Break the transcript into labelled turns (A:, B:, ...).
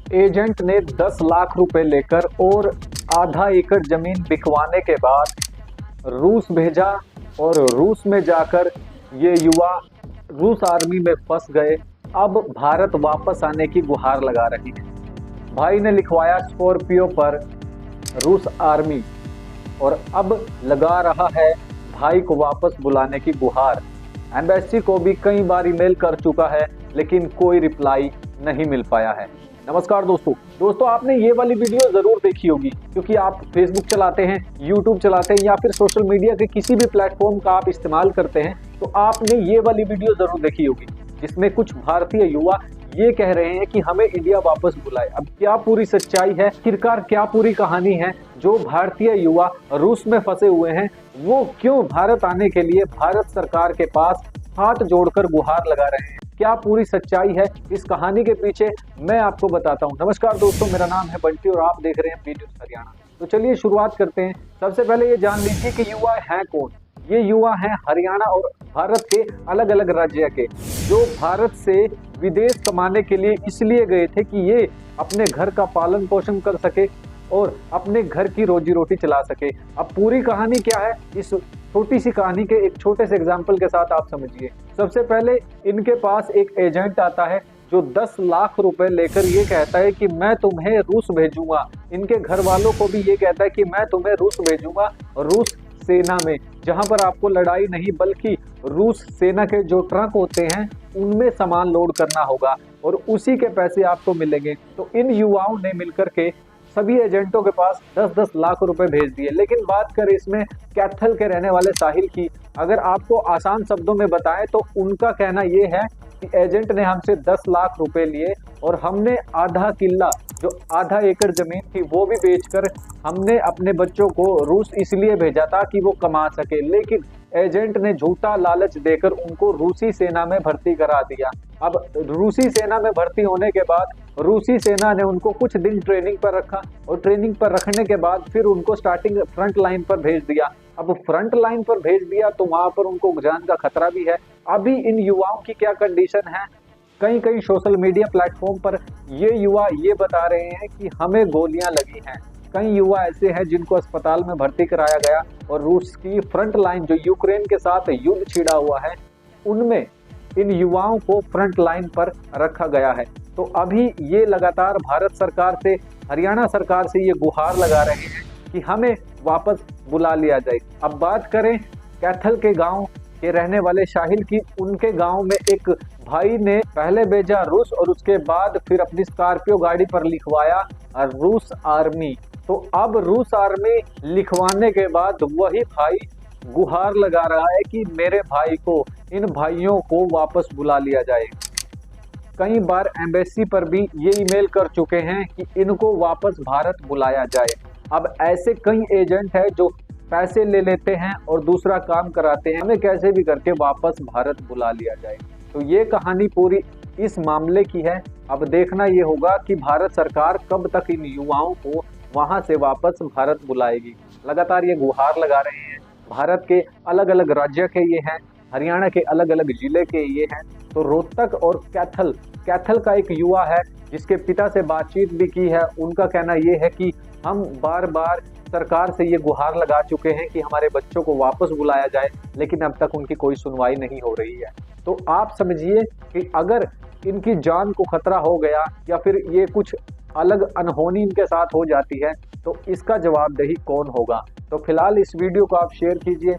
A: Agent ने 10 लाख रुपए लेकर और आधा एकड़ जमीन बिकवाने के बाद रूस भेजा और रूस में जाकर ये युवा रूस आर्मी में फंस गए। अब भारत वापस आने की गुहार लगा रही है। भाई ने लिखवाया स्कॉर्पियो पर रूस आर्मी और अब लगा रहा है भाई को वापस बुलाने की गुहार। एम्बेसी को भी कई बार ईमेल कर चुका है लेकिन कोई रिप्लाई नहीं मिल पाया है। नमस्कार दोस्तों आपने ये वाली वीडियो जरूर देखी होगी क्योंकि आप फेसबुक चलाते हैं, यूट्यूब चलाते हैं या फिर सोशल मीडिया के किसी भी प्लेटफॉर्म का आप इस्तेमाल करते हैं तो आपने ये वाली वीडियो जरूर देखी होगी जिसमें कुछ भारतीय युवा ये कह रहे हैं कि हमें इंडिया वापस बुलाए। अब क्या पूरी सच्चाई है, आखिरकार क्या पूरी कहानी है? जो भारतीय युवा रूस में फंसे हुए हैं वो क्यों भारत आने के लिए भारत सरकार के पास हाथ जोड़कर गुहार लगा रहे हैं? क्या पूरी सच्चाई है इस कहानी के पीछे, मैं आपको बताता हूं। नमस्कार दोस्तों, मेरा नाम है बंटी और आप देख रहे हैं बी न्यूज़ हरियाणा। तो चलिए शुरुआत करते हैं। सबसे पहले ये जान लीजिए कि युवा हैं कौन। ये युवा हैं हरियाणा और भारत के अलग अलग राज्य के, जो भारत से विदेश कमाने के लिए इसलिए गए थे कि ये अपने घर का पालन पोषण कर सके और अपने घर की रोजी रोटी चला सके। अब पूरी कहानी क्या है, इस छोटी सी कहानी के एक छोटे से एग्जाम्पल के साथ आप समझिए। सबसे पहले इनके पास एक एजेंट आता है जो 10 लाख रुपए लेकर ये कहता है कि मैं तुम्हें रूस भेजूंगा। इनके घर वालों को भी ये कहता है कि मैं तुम्हें रूस भेजूंगा, रूस सेना में, जहां पर आपको लड़ाई नहीं बल्कि रूस सेना के जो ट्रक होते हैं उनमें सामान लोड करना होगा और उसी के पैसे आपको मिलेंगे। तो इन युवाओं ने मिलकर के सभी एजेंटों के पास 10-10 लाख रुपए भेज दिए। लेकिन बात करें इसमें कैथल के रहने वाले साहिल की, अगर आपको आसान शब्दों में बताएं तो उनका कहना यह है कि एजेंट ने हमसे 10 लाख रुपए लिए और हमने आधा किला, जो आधा एकड़ जमीन थी, वो भी बेचकर हमने अपने बच्चों को रूस इसलिए भेजा था कि वो कमा सके। लेकिन एजेंट ने झूठा लालच देकर उनको रूसी सेना में भर्ती करा दिया। अब रूसी सेना में भर्ती होने के बाद रूसी सेना ने उनको कुछ दिन ट्रेनिंग पर रखा और ट्रेनिंग पर रखने के बाद फिर उनको स्टार्टिंग फ्रंट लाइन पर भेज दिया। अब फ्रंट लाइन पर भेज दिया तो वहां पर उनको जान का खतरा भी है। अभी इन युवाओं की क्या कंडीशन है, कई सोशल मीडिया प्लेटफॉर्म पर ये युवा ये बता रहे हैं कि हमें गोलियां लगी हैं। कई युवा ऐसे हैं जिनको अस्पताल में भर्ती कराया गया और रूस की फ्रंट लाइन जो यूक्रेन के साथ युद्ध छिड़ा हुआ है उनमें इन युवाओं को फ्रंट लाइन पर रखा गया है। तो अभी ये लगातार भारत सरकार से, हरियाणा सरकार से ये गुहार लगा रहे हैं कि हमें वापस बुला लिया जाए। अब बात करें कैथल के गांव के रहने वाले साहिल की, उनके गांव में एक भाई ने पहले भेजा रूस और उसके बाद फिर अपनी स्कॉर्पियो गाड़ी पर लिखवाया रूस आर्मी। तो अब रूस आर्मी लिखवाने के बाद वही भाई गुहार लगा रहा है कि मेरे भाई को, इन भाइयों को वापस बुला लिया जाए। कई बार एम्बेसी पर भी ये ईमेल कर चुके हैं कि इनको वापस भारत बुलाया जाए। अब ऐसे कई एजेंट हैं जो पैसे ले लेते हैं और दूसरा काम कराते हैं, हमें कैसे भी करके वापस भारत बुला लिया जाए। तो ये कहानी पूरी इस मामले की है। अब देखना ये होगा कि भारत सरकार कब तक इन युवाओं को वहां से वापस भारत बुलाएगी। लगातार ये गुहार लगा रहे हैं। भारत के अलग अलग राज्य के ये हैं, हरियाणा के अलग अलग जिले के ये हैं। तो रोहतक और कैथल का एक युवा है जिसके पिता से बातचीत भी की है। उनका कहना ये है कि हम बार बार सरकार से ये गुहार लगा चुके हैं कि हमारे बच्चों को वापस बुलाया जाए, लेकिन अब तक उनकी कोई सुनवाई नहीं हो रही है। तो आप समझिए कि अगर इनकी जान को खतरा हो गया या फिर ये कुछ अलग अनहोनी इनके साथ हो जाती है तो इसका जवाबदेही कौन होगा। तो फिलहाल इस वीडियो को आप शेयर कीजिए।